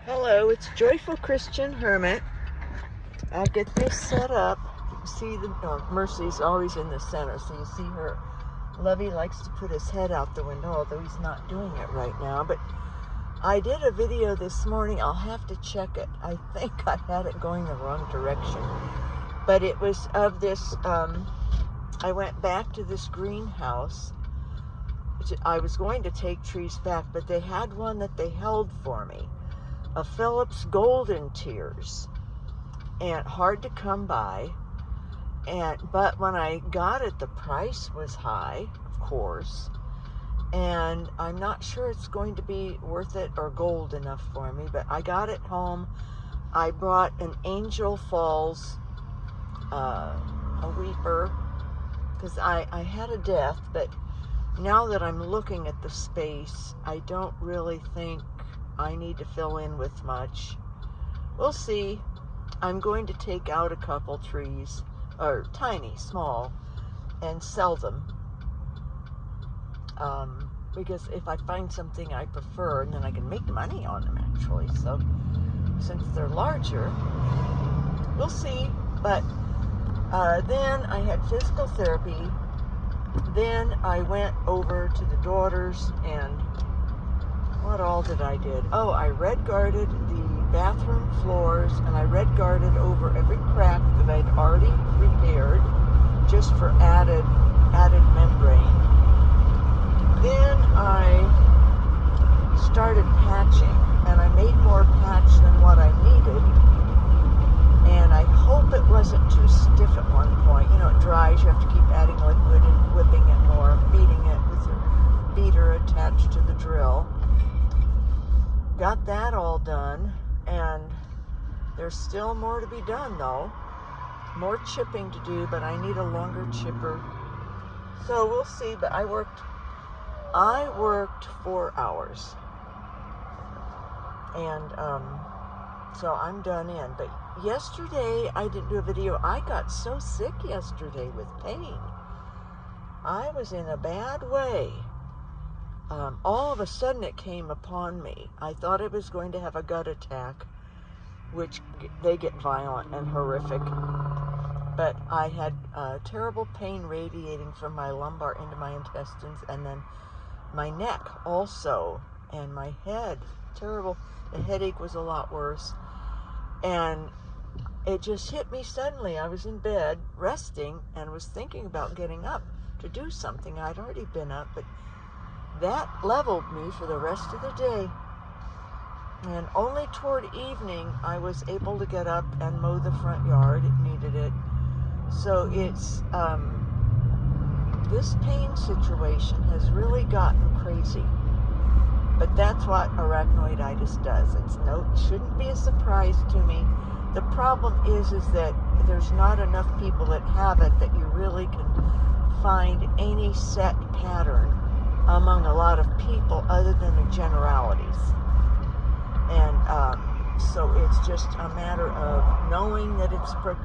Hello, it's Joyful Christian Hermit. I'll get this set up. See, Mercy's always in the center, so you see her. Lovey likes to put his head out the window, although he's not doing it right now. But I did a video this morning. I'll have to check it. I think I had it going the wrong direction. But it was of this, I went back to this greenhouse. I was going to take trees back, but they had one that they held for me. A Phillips Golden Tears, and hard to come by. But when I got it, the price was high, of course, and I'm not sure it's going to be worth it or gold enough for me. But I got it home. I brought an Angel Falls, a weeper, because I had a death. But now that I'm looking at the space, I don't really think I need to fill in with much. We'll see. I'm going to take out a couple trees, or tiny, small, and sell them. Because if I find something I prefer, and then I can make money on them, actually. So, since they're larger, we'll see. But then I had physical therapy. Then I went over to the daughters, and what all did I did? Oh, I red guarded the bathroom floors, and I red guarded over every crack that I'd already repaired, just for added membrane. Then I started patching, and I made more patch than what I needed. And I hope it wasn't too stiff at one point. You know, it dries, you have to keep adding liquid and whipping it more, beating it with your beater attached to the drill. Got that all done, and there's still more to be done though. More chipping to do, but I need a longer chipper. So we'll see. But I worked 4 hours. And so I'm done in. But yesterday I didn't do a video. I got so sick yesterday with pain. I was in a bad way. All of a sudden it came upon me. I thought I was going to have a gut attack, which they get violent and horrific. But I had terrible pain radiating from my lumbar into my intestines, and then my neck also, and my head, terrible. The headache was a lot worse. And it just hit me suddenly. I was in bed resting and was thinking about getting up to do something. I'd already been up, but that leveled me for the rest of the day. And only toward evening I was able to get up and mow the front yard. It needed it. So it's this pain situation has really gotten crazy. But that's what arachnoiditis does. It shouldn't be a surprise to me. The problem is that there's not enough people that have it that you really can find any set pattern among a lot of people other than the generalities. And so it's just a matter of knowing that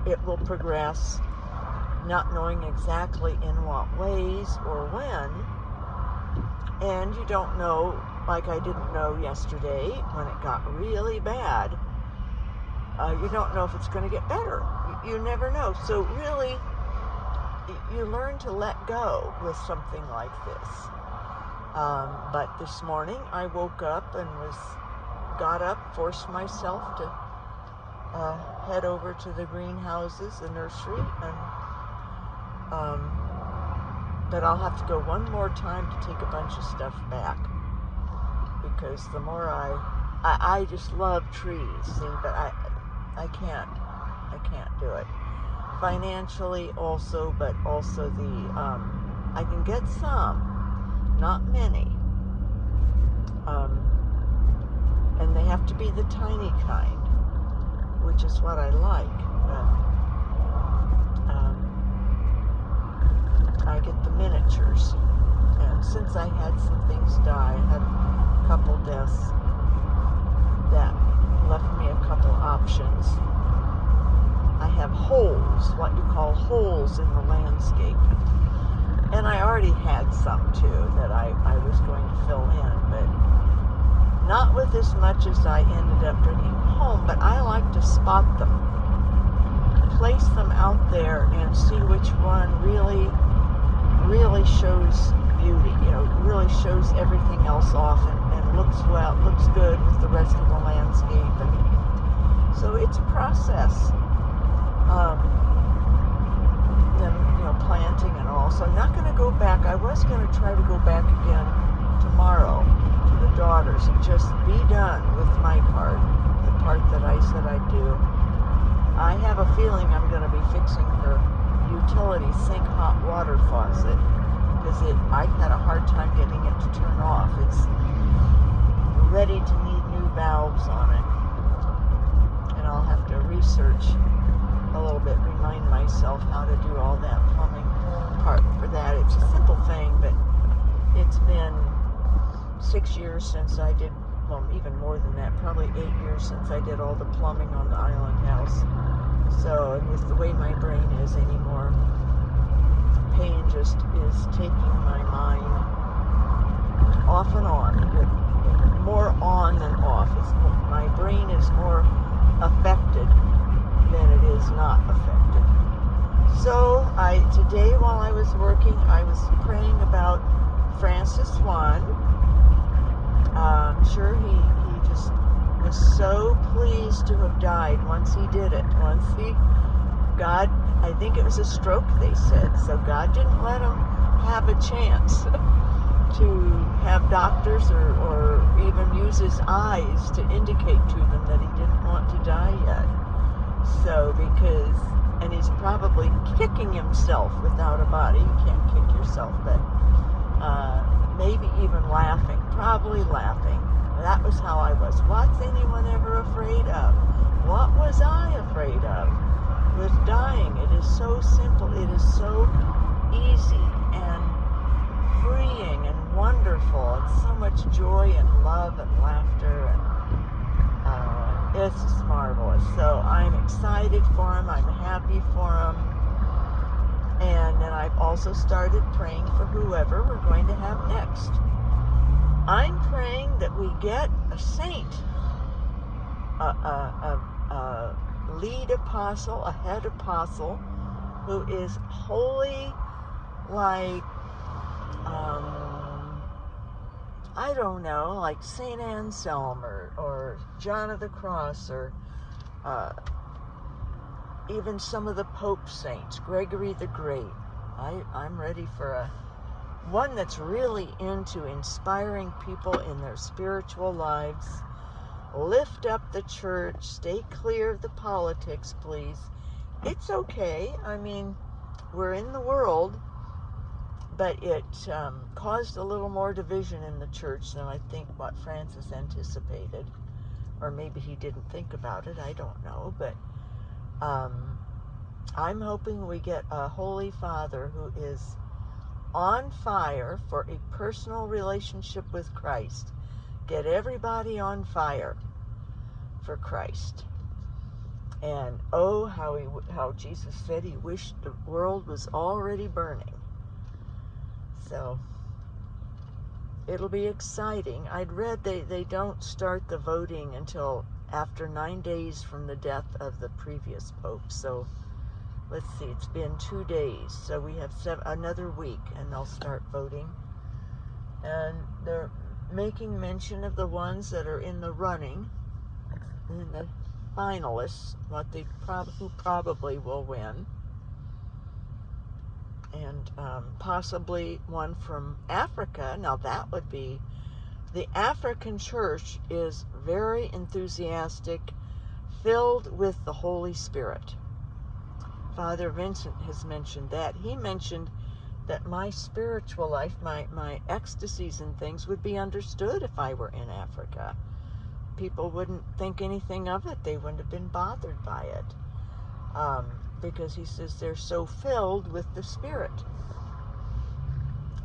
it will progress, not knowing exactly in what ways or when. And you don't know, like I didn't know yesterday when it got really bad. You don't know if it's going to get better. You never know. So really, you learn to let go with something like this. But this morning I woke up and got up, forced myself to head over to the greenhouses, the nursery, and but I'll have to go one more time to take a bunch of stuff back, because the more I just love trees, see, but I can't do it financially also, but also I can get some. Not many. And they have to be the tiny kind, which is what I like. I get the miniatures. And since I had some things die, I had a couple deaths, that left me a couple options. I have holes, what you call holes in the landscape. And I already had some too that I was going to fill in, but Not with as much as I ended up bringing home, but I like to spot them, place them out there, and see which one really shows beauty, really shows everything else off and looks good with the rest of the landscape. And so it's a process. Planting and all. So I'm not going to go back. I was going to try to go back again tomorrow to the daughters and just be done with my part, the part that I said I'd do. I have a feeling I'm going to be fixing her utility sink hot water faucet because I had a hard time getting it to turn off. It's ready to need new valves on it. And I'll have to research a little bit, remind myself how to do all that plumbing part for that. It's a simple thing, but it's been 6 years since I did, well, even more than that, probably 8 years since I did all the plumbing on the island house. So, and with the way my brain is anymore, pain just is taking my mind off and on, more on than off. My brain is more affected than it is not affected. So today while I was working, I was praying about Francis I. I'm sure he just was so pleased to have died once he did it. I think it was a stroke, they said, so God didn't let him have a chance to have doctors or even use his eyes to indicate to them that he didn't want to die yet. So and he's probably kicking himself without a body. You can't kick yourself, but maybe even laughing, probably laughing. That was how I was. What's anyone ever afraid of? What was I afraid of? With dying, it is so simple. It is so easy and freeing and wonderful, and so much joy and love and laughter, and it's just marvelous. So I'm excited for him. I'm happy for him. And then I've also started praying for whoever we're going to have next. I'm praying that we get a saint, a lead apostle, a head apostle, who is holy like, I don't know, like St. Anselm or John of the Cross, or even some of the Pope saints, Gregory the Great. I'm ready for one that's really into inspiring people in their spiritual lives. Lift up the church, stay clear of the politics, please. It's okay. I mean, we're in the world, but it caused a little more division in the church than I think what Francis anticipated. Or maybe he didn't think about it, I don't know. But I'm hoping we get a Holy Father who is on fire for a personal relationship with Christ. Get everybody on fire for Christ. And oh, how Jesus said he wished the world was already burning. So it'll be exciting. I'd read they don't start the voting until after 9 days from the death of the previous pope. So let's see, it's been 2 days. So we have another week and they'll start voting. And they're making mention of the ones that are in the running, in the finalists, who probably will win. And possibly one from Africa. Now that would be, the African church is very enthusiastic, filled with the Holy Spirit. Father Vincent has mentioned that. He mentioned that my spiritual life, my ecstasies and things would be understood if I were in Africa. People wouldn't think anything of it. They wouldn't have been bothered by it. Because he says they're so filled with the Spirit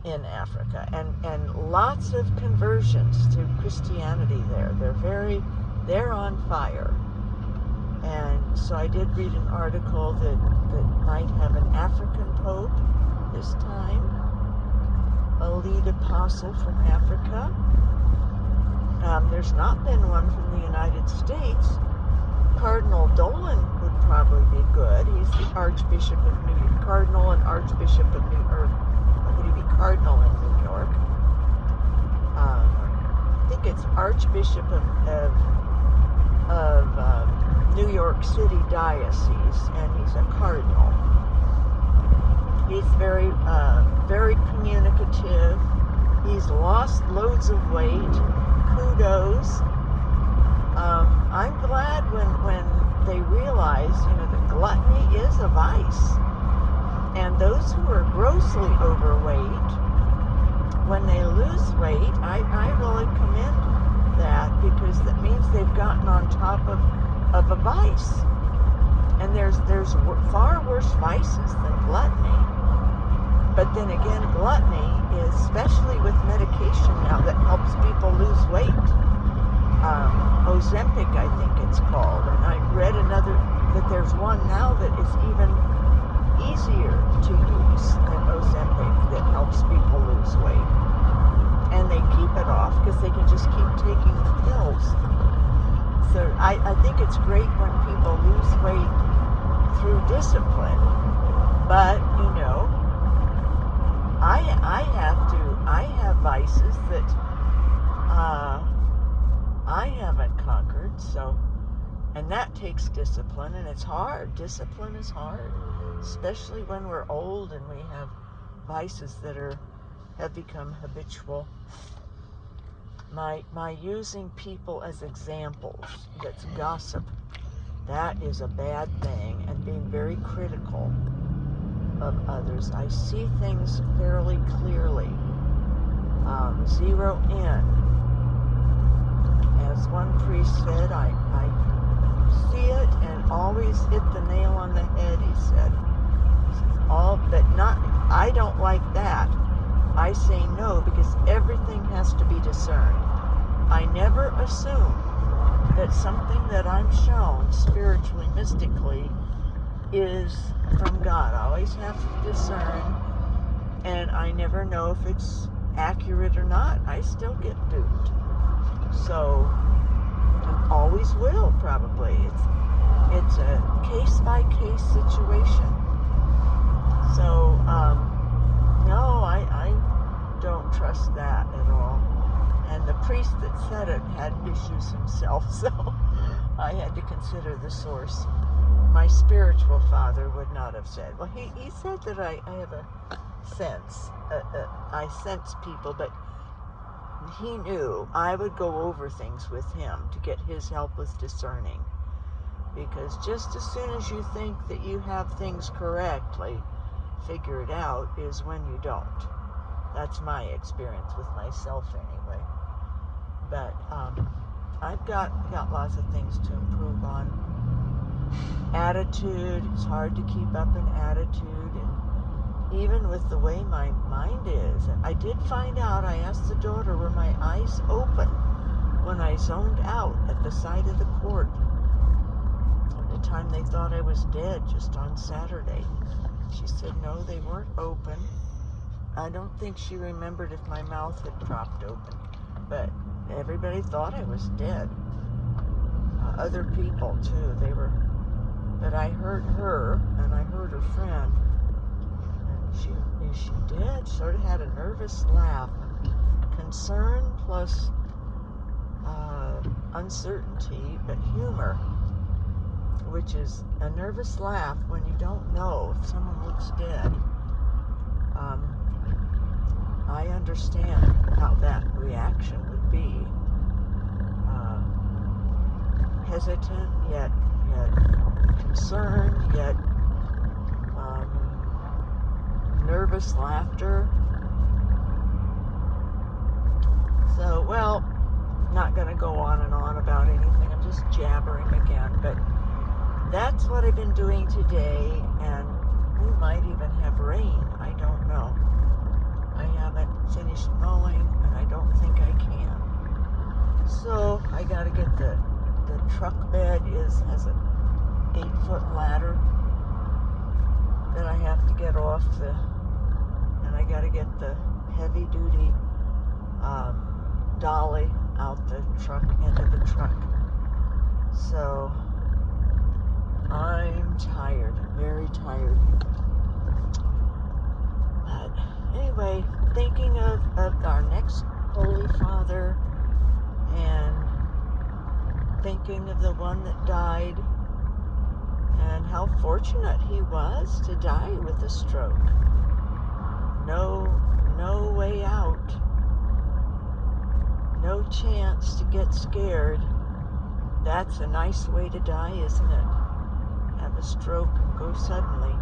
in Africa. And lots of conversions to Christianity there. They're on fire. And so I did read an article that might have an African pope this time, a lead apostle from Africa. There's not been one from the United States. Cardinal Dolan would probably be good. He's the Archbishop of New York, Cardinal and Archbishop of New York. Would he be Cardinal in New York? I think it's Archbishop of New York City Diocese, and he's a cardinal. He's very, very communicative. He's lost loads of weight. Kudos. I'm glad when they realize, that gluttony is a vice. And those who are grossly overweight, when they lose weight, I really commend that, because that means they've gotten on top of a vice. And there's far worse vices than gluttony. But then again, gluttony is, especially with medication now, that helps people lose weight. Ozempic, I think it's called. And I read that there's one now that is even easier to use than Ozempic that helps people lose weight. And they keep it off because they can just keep taking the pills. So I think it's great when people lose weight through discipline. But, I have vices that I haven't conquered, and that takes discipline, and it's hard. Discipline is hard, especially when we're old and we have vices that have become habitual. My using people as examples, that's gossip. That is a bad thing, and being very critical of others. I see things fairly clearly. Zero in. As one priest said, I see it and always hit the nail on the head, he said. I don't like that. I say no, because everything has to be discerned. I never assume that something that I'm shown spiritually, mystically, is from God. I always have to discern, and I never know if it's accurate or not. I still get duped. So, and always will, probably. It's a case-by-case situation. So, no, I don't trust that at all. And the priest that said it had issues himself, so I had to consider the source. My spiritual father would not have said. Well, he said that I have a sense. I sense people, but he knew I would go over things with him to get his help with discerning. Because just as soon as you think that you have things correctly figured out is when you don't. That's my experience with myself anyway. But I've got lots of things to improve on. Attitude, it's hard to keep up an attitude, and even with the way my mind is. And I did find out, I asked the daughter, were my eyes open when I zoned out at the side of the court at the time they thought I was dead, just on Saturday. She said no, they weren't open. I don't think she remembered if my mouth had propped open, but everybody thought I was dead. Other people too, but I heard her, and I heard her friend, and is she dead? Sort of had a nervous laugh. Concern plus uncertainty, but humor, which is a nervous laugh when you don't know if someone looks dead. I understand how that reaction would be. Hesitant, yet concerned, yet nervous laughter. So, well, not going to go on and on about anything. I'm just jabbering again, but that's what I've been doing today, and we might even have rain. I don't know. I haven't finished mowing, and I don't think I can. So I got to get the truck bed has an 8-foot ladder that I have to get off and I got to get the heavy duty dolly out the end of the truck. So I'm tired, very tired. But anyway, thinking of our next Holy Father, and thinking of the one that died, and how fortunate he was to die with a stroke. No way out. No chance to get scared. That's a nice way to die, isn't it? Have a stroke and go suddenly.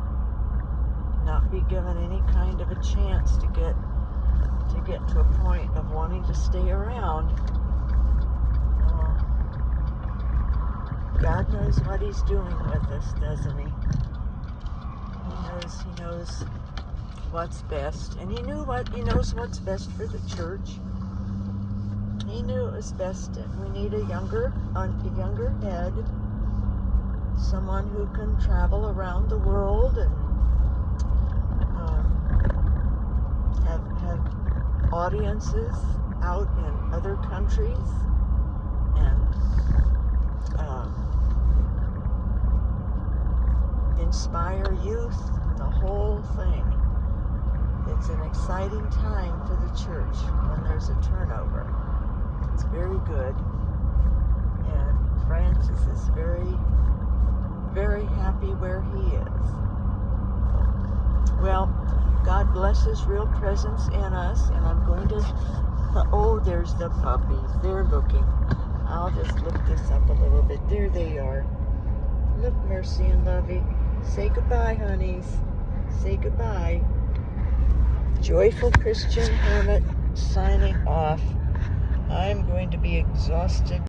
Not be given any kind of a chance to get to a point of wanting to stay around. God knows what he's doing with us, doesn't he? He knows what's best, and he knows what's best for the church. He knew it was best. We need a younger head, someone who can travel around the world and have audiences out in other countries, and inspire youth, the whole thing. It's an exciting time for the church when there's a turnover. It's very good. And Francis is very, very happy where he is. Well, God bless his real presence in us, and I'm going to, oh, there's the puppies. They're looking. I'll just lift this up a little bit. There they are. Look, Mercy and Lovey. Say goodbye, honeys. Say goodbye. Joyful Christian Hermit signing off. I'm going to be exhausted